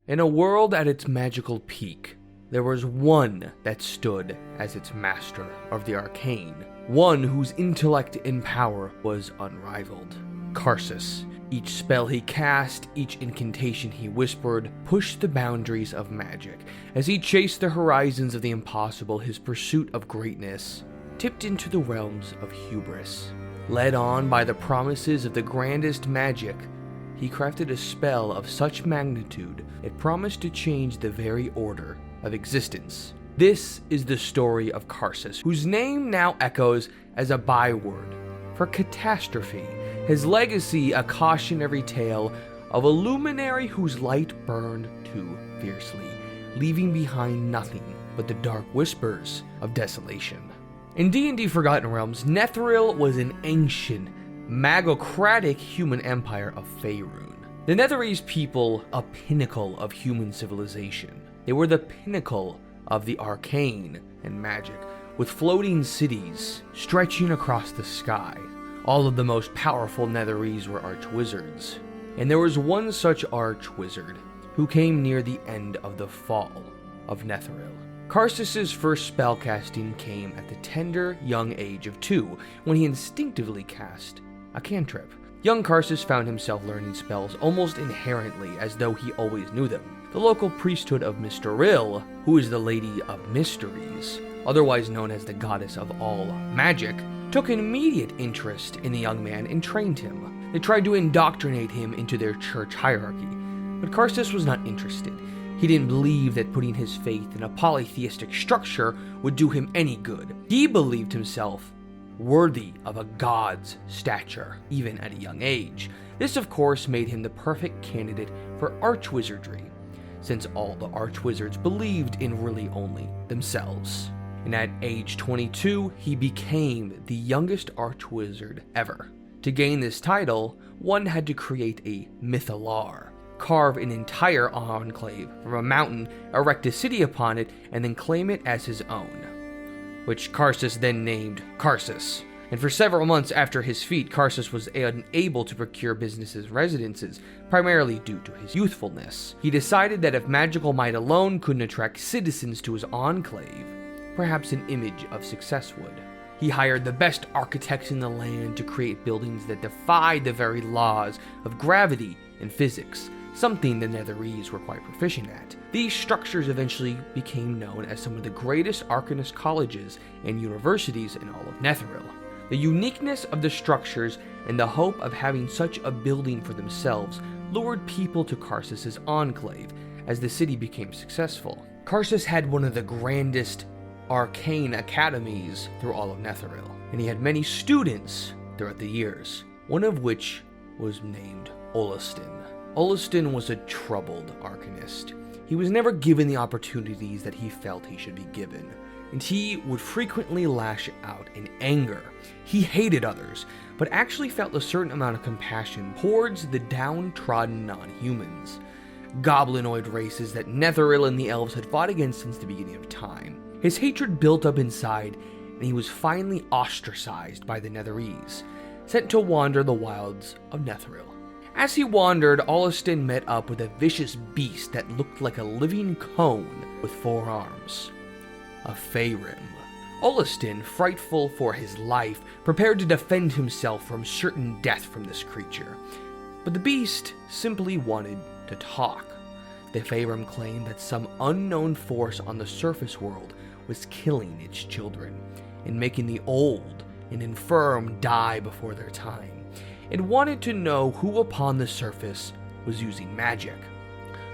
In a world at its magical peak, there was one that stood as its master of the arcane, one whose intellect and power was unrivaled. Karsus. Each spell he cast, each incantation he whispered, pushed the boundaries of magic. As he chased the horizons of the impossible, his pursuit of greatness tipped into the realms of hubris. Led on by the promises of the grandest magic, he crafted a spell of such magnitude it promised to change the very order of existence. This is the story of Karsus, whose name now echoes as a byword for catastrophe, his legacy a cautionary tale of a luminary whose light burned too fiercely, leaving behind nothing but the dark whispers of desolation. In D&D Forgotten Realms, Netheril was an ancient, magocratic human empire of Faerun. The Netherese people, a pinnacle of human civilization. They were the pinnacle of the arcane and magic, with floating cities stretching across the sky. All of the most powerful Netherese were archwizards, and there was one such archwizard who came near the end of the fall of Netheril. Karsus's first spellcasting came at the tender young age of 2, when he instinctively cast a cantrip. Young Karsus found himself learning spells almost inherently, as though he always knew them. The local priesthood of Netheril, who is the Lady of Mysteries, otherwise known as the goddess of all magic, took an immediate interest in the young man and trained him. They tried to indoctrinate him into their church hierarchy, but Karsus was not interested. He didn't believe that putting his faith in a polytheistic structure would do him any good. He believed himself worthy of a god's stature, even at a young age. This, of course, made him the perfect candidate for archwizardry, since all the archwizards believed in really only themselves. And at age 22, he became the youngest archwizard ever. To gain this title, one had to create a mythalar, carve an entire enclave from a mountain, erect a city upon it, and then claim it as his own, which Karsus then named Karsus. And for several months after his feat, Karsus was unable to procure businesses and residences, primarily due to his youthfulness. He decided that if magical might alone couldn't attract citizens to his enclave, perhaps an image of success would. He hired the best architects in the land to create buildings that defied the very laws of gravity and physics, something the Netherese were quite proficient at. These structures eventually became known as some of the greatest arcanist colleges and universities in all of Netheril. The uniqueness of the structures and the hope of having such a building for themselves lured people to Karsus's enclave as the city became successful. Karsus had one of the grandest arcane academies through all of Netheril, and he had many students throughout the years, one of which was named Olist. Olist was a troubled arcanist. He was never given the opportunities that he felt he should be given, and he would frequently lash out in anger. He hated others, but actually felt a certain amount of compassion towards the downtrodden non-humans, goblinoid races that Netheril and the elves had fought against since the beginning of time. His hatred built up inside, and he was finally ostracized by the Netherese, sent to wander the wilds of Netheril. As he wandered, Olist met up with a vicious beast that looked like a living cone with 4 arms. A Faerun. Olist, frightful for his life, prepared to defend himself from certain death from this creature. But the beast simply wanted to talk. The Faerun claimed that some unknown force on the surface world was killing its children and making the old and infirm die before their time. It wanted to know who upon the surface was using magic.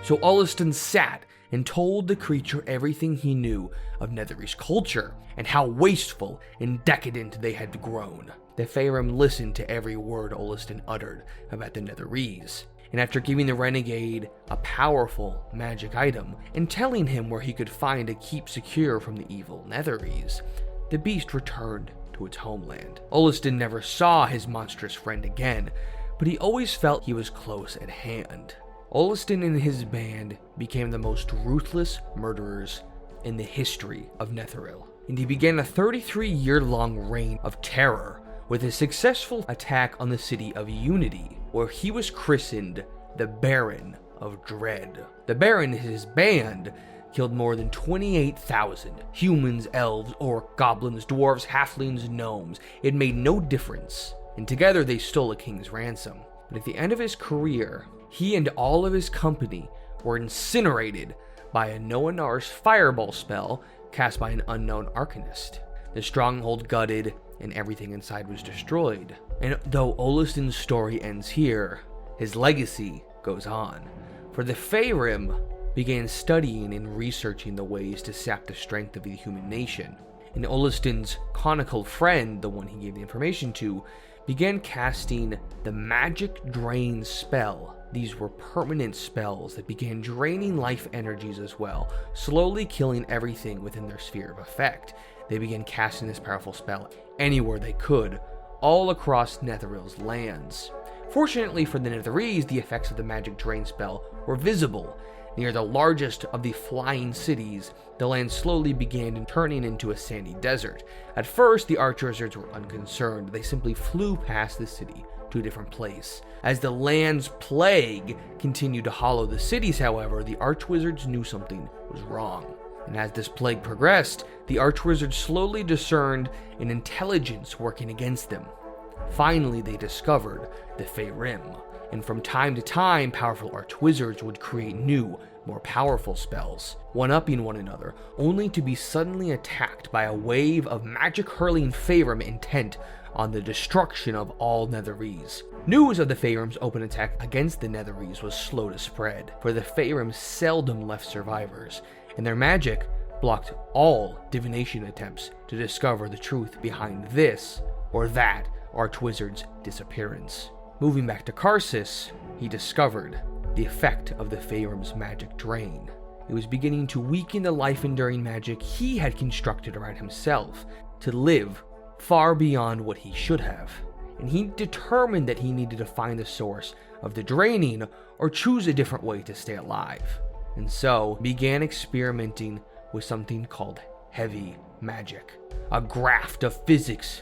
So Olist sat and told the creature everything he knew of Netherese culture and how wasteful and decadent they had grown. The Faerun listened to every word Olist uttered about the Netherese, and after giving the renegade a powerful magic item and telling him where he could find a keep secure from the evil Netherese, the beast returned to its homeland. Olist never saw his monstrous friend again, but he always felt he was close at hand. Olist and his band became the most ruthless murderers in the history of Netheril, and he began a 33-year-long reign of terror with a successful attack on the city of Unity, where he was christened the Baron of dread. The Baron and his band killed more than 28,000 humans, elves, orcs, goblins, dwarves, halflings, gnomes. It made no difference, and together they stole a king's ransom. But at the end of his career, he and all of his company were incinerated by a Noanar's fireball spell cast by an unknown arcanist. The stronghold gutted, and everything inside was destroyed. And though Oliston's story ends here, his legacy goes on. For the Faerûn began studying and researching the ways to sap the strength of the human nation. And Oliston's conical friend, the one he gave the information to, began casting the Magic Drain spell. These were permanent spells that began draining life energies as well, slowly killing everything within their sphere of effect. They began casting this powerful spell anywhere they could, all across Netheril's lands. Fortunately for the Netherese, the effects of the Magic Drain spell were visible. Near the largest of the flying cities, the land slowly began turning into a sandy desert. At first, the archwizards were unconcerned. They simply flew past the city to a different place. As the land's plague continued to hollow the cities, however, the archwizards knew something was wrong. And as this plague progressed, the archwizards slowly discerned an intelligence working against them. Finally, they discovered the Faerûn, and from time to time, powerful archwizards would create new, more powerful spells, one-upping one another, only to be suddenly attacked by a wave of magic-hurling Faerûn intent on the destruction of all Netherese. News of the Faerûn's open attack against the Netherese was slow to spread, for the Faerûn seldom left survivors, and their magic blocked all divination attempts to discover the truth behind this or that archwizard's disappearance. Moving back to Karsus, he discovered the effect of the Faerûn's magic drain. It was beginning to weaken the life-enduring magic he had constructed around himself to live far beyond what he should have, and he determined that he needed to find the source of the draining or choose a different way to stay alive, and so began experimenting with something called heavy magic, a graft of physics,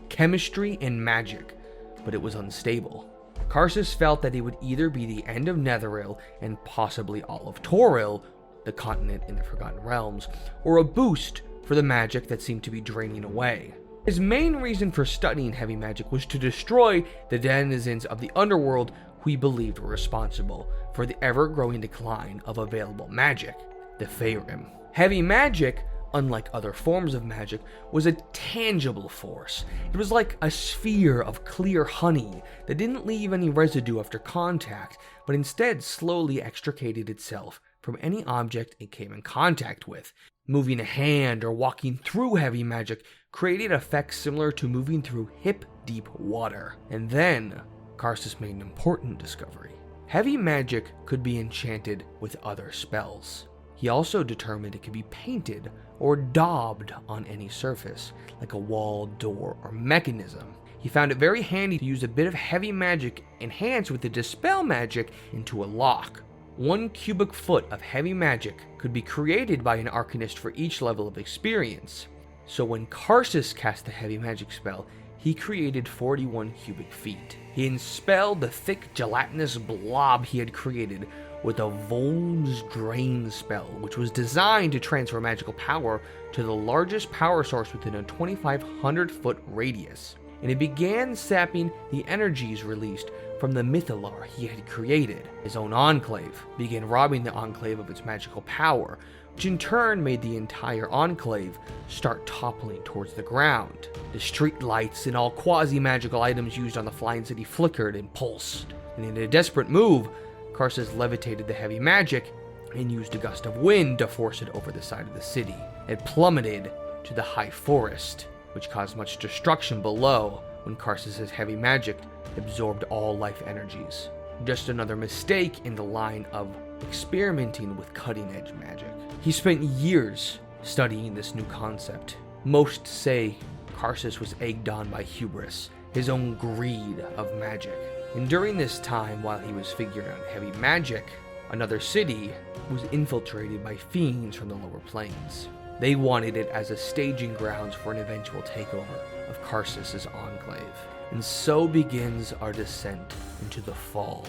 chemistry, and magic, but it was unstable. Karsus felt that it would either be the end of Netheril and possibly all of Toril, the continent in the Forgotten Realms, or a boost for the magic that seemed to be draining away. His main reason for studying heavy magic was to destroy the denizens of the underworld who he believed were responsible for the ever-growing decline of available magic, the Faerûn. Heavy magic, unlike other forms of magic, was a tangible force. It was like a sphere of clear honey that didn't leave any residue after contact, but instead slowly extricated itself from any object it came in contact with. Moving a hand or walking through heavy magic created effects similar to moving through hip-deep water. And then, Karsus made an important discovery. Heavy magic could be enchanted with other spells. He also determined it could be painted or daubed on any surface, like a wall, door, or mechanism. He found it very handy to use a bit of heavy magic enhanced with the dispel magic into a lock. 1 cubic foot of heavy magic could be created by an arcanist for each level of experience. So when Karsus cast the heavy magic spell, he created 41 cubic feet. He expelled the thick gelatinous blob he had created with a Vol's Drain spell, which was designed to transfer magical power to the largest power source within a 2,500 foot radius. And it began sapping the energies released from the Mythalar he had created. His own enclave began robbing the enclave of its magical power, which in turn made the entire enclave start toppling towards the ground. The street lights and all quasi-magical items used on the flying city flickered and pulsed, and in a desperate move, Karsus levitated the heavy magic and used a gust of wind to force it over the side of the city. It plummeted to the high forest, which caused much destruction below when Karsus' heavy magic absorbed all life energies. Just another mistake in the line of experimenting with cutting-edge magic. He spent years studying this new concept. Most say Karsus was egged on by hubris, his own greed of magic. And during this time, while he was figuring out heavy magic, another city was infiltrated by fiends from the lower planes. They wanted it as a staging grounds for an eventual takeover of Karsus' enclave. And so begins our descent into the fall.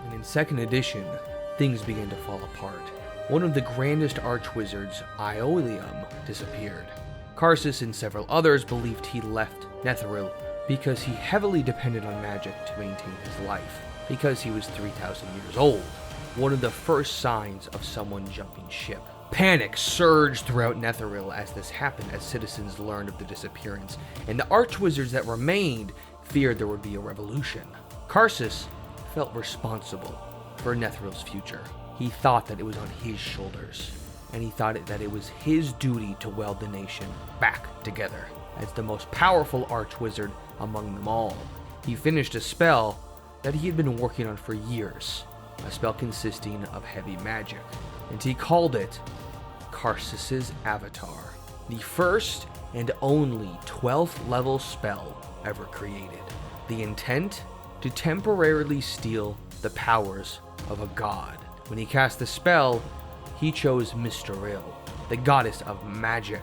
And in 2nd edition, things began to fall apart. One of the grandest archwizards, Aeolium, disappeared. Karsus and several others believed he left Netheril because he heavily depended on magic to maintain his life, because he was 3,000 years old, one of the first signs of someone jumping ship. Panic surged throughout Netheril as this happened, as citizens learned of the disappearance, and the archwizards that remained feared there would be a revolution. Karsus felt responsible for Netheril's future. He thought that it was on his shoulders, and he thought that it was his duty to weld the nation back together. As the most powerful archwizard among them all, he finished a spell that he had been working on for years, a spell consisting of heavy magic, and he called it Karsus's Avatar, the first and only 12th level spell ever created. The intent? To temporarily steal the powers of a god. When he cast the spell, he chose Netheril, the goddess of magic,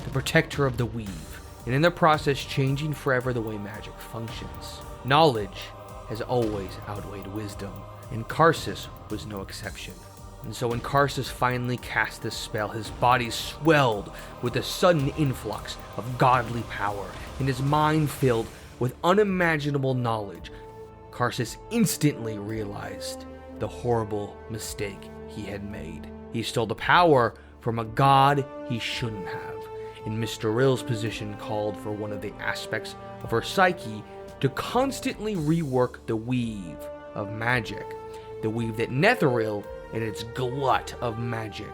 the protector of the weave, and in the process changing forever the way magic functions. Knowledge has always outweighed wisdom, and Karsus was no exception. And so when Karsus finally cast this spell, his body swelled with a sudden influx of godly power, and his mind filled with unimaginable knowledge. Karsus instantly realized the horrible mistake he had made. He stole the power from a god he shouldn't have, and Netheril's position called for one of the aspects of her psyche to constantly rework the weave of magic, the weave that Netheril and its glut of magic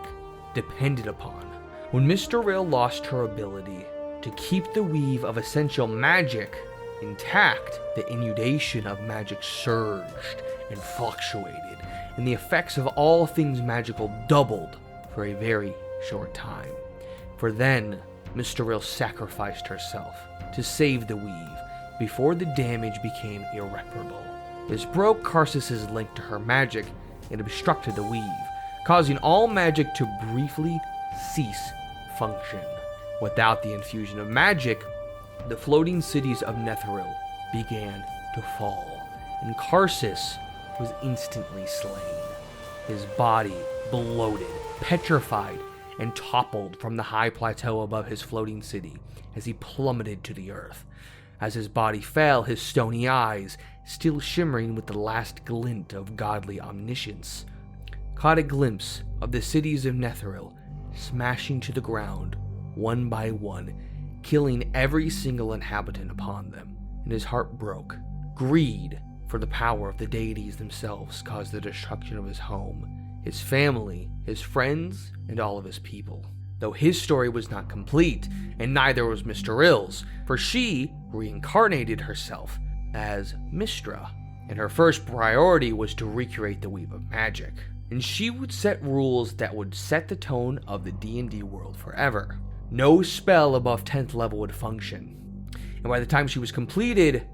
depended upon. When Netheril lost her ability to keep the weave of essential magic intact, the inundation of magic surged and fluctuated, and the effects of all things magical doubled for a very short time. For then, Netheril sacrificed herself to save the weave before the damage became irreparable. This broke Karsus's link to her magic and obstructed the weave, causing all magic to briefly cease function. Without the infusion of magic, the floating cities of Netheril began to fall, and Karsus was instantly slain. His body bloated, petrified, and toppled from the high plateau above his floating city as he plummeted to the earth. As his body fell, his stony eyes, still shimmering with the last glint of godly omniscience, caught a glimpse of the cities of Netheril smashing to the ground one by one, killing every single inhabitant upon them, and his heart broke. Greed for the power of the deities themselves caused the destruction of his home, his family, his friends, and all of his people. Though his story was not complete, and neither was Netheril's, for she reincarnated herself as Mystra, and her first priority was to recreate the weave of magic, and she would set rules that would set the tone of the D&D world forever. No spell above 10th level would function, and by the time she was completed,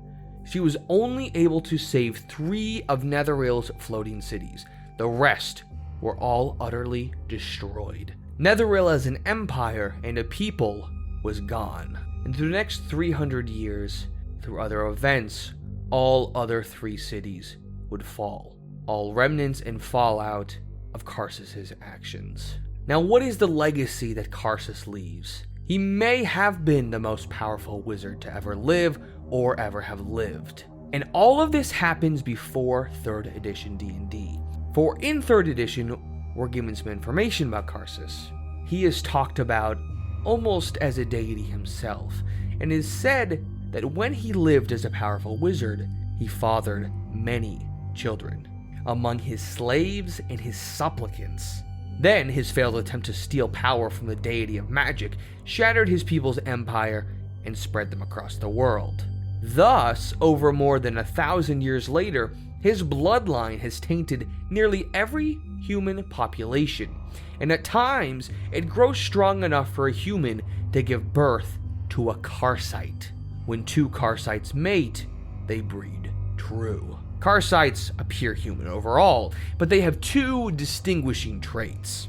she was only able to save 3 of Netheril's floating cities. The rest were all utterly destroyed. Netheril as an empire and a people was gone, and through the next 300 years, through other events, all other 3 cities would fall, all remnants and fallout of Karsus's actions. Now, what is the legacy that Karsus leaves? He may have been the most powerful wizard to ever live or ever have lived. And all of this happens before 3rd edition D&D. For in 3rd edition, we're given some information about Karsus. He is talked about almost as a deity himself, and is said that when he lived as a powerful wizard, he fathered many children among his slaves and his supplicants. Then his failed attempt to steal power from the deity of magic shattered his people's empire and spread them across the world. Thus, over more than 1,000 years later, his bloodline has tainted nearly every human population, and at times it grows strong enough for a human to give birth to a Karsite. When 2 Karsites mate, they breed true. Karsites appear human overall, but they have 2 distinguishing traits.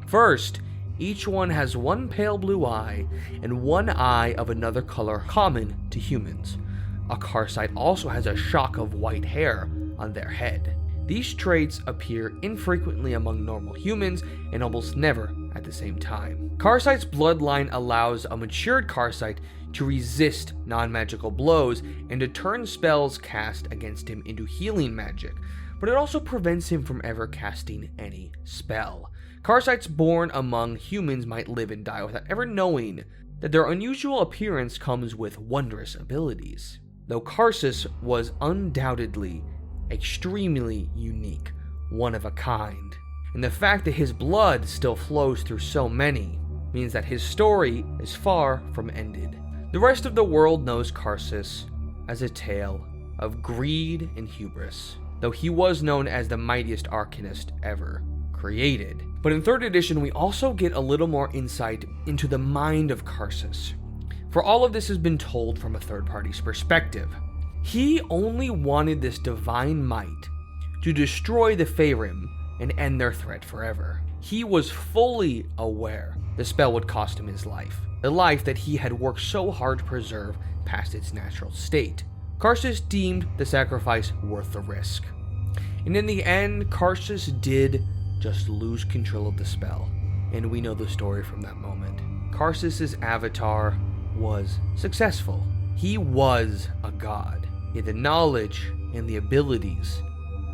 First, each one has 1 pale blue eye and 1 eye of another color common to humans. A Karsite also has a shock of white hair on their head. These traits appear infrequently among normal humans and almost never at the same time. Karsite's bloodline allows a matured Karsite to resist non-magical blows and to turn spells cast against him into healing magic, but it also prevents him from ever casting any spell. Karsites born among humans might live and die without ever knowing that their unusual appearance comes with wondrous abilities. Though Karsus was undoubtedly extremely unique, one of a kind, and the fact that his blood still flows through so many means that his story is far from ended. The rest of the world knows Karsus as a tale of greed and hubris, though he was known as the mightiest arcanist ever created. But in 3rd edition, we also get a little more insight into the mind of Karsus, for all of this has been told from a third party's perspective. He only wanted this divine might to destroy the Faerûn and end their threat forever. He was fully aware the spell would cost him his life, the life that he had worked so hard to preserve past its natural state. Karsus deemed the sacrifice worth the risk. And in the end, Karsus did just lose control of the spell, and we know the story from that moment. Karsus's avatar was successful. He was a god. He had the knowledge and the abilities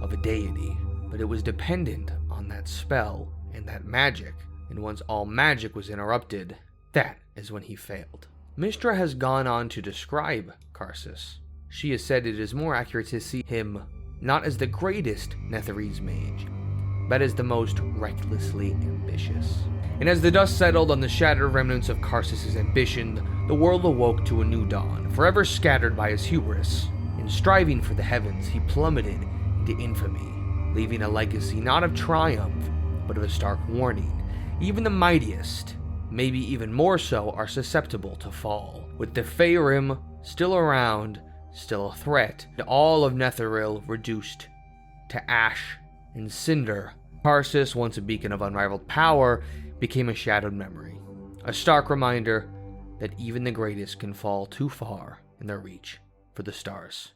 of a deity, but it was dependent on that spell and that magic, and once all magic was interrupted, that is when he failed. Mystra has gone on to describe Karsus. She has said it is more accurate to see him not as the greatest Netherese mage, but as the most recklessly ambitious. And as the dust settled on the shattered remnants of Karsus's ambition, the world awoke to a new dawn, forever scattered by his hubris. In striving for the heavens, he plummeted into infamy, leaving a legacy not of triumph, but of a stark warning. Even the mightiest, maybe even more so, are susceptible to fall. With the Faerûn still around, still a threat, and all of Netheril reduced to ash and cinder, Karsus, once a beacon of unrivaled power, became a shadowed memory. A stark reminder that even the greatest can fall too far in their reach for the stars.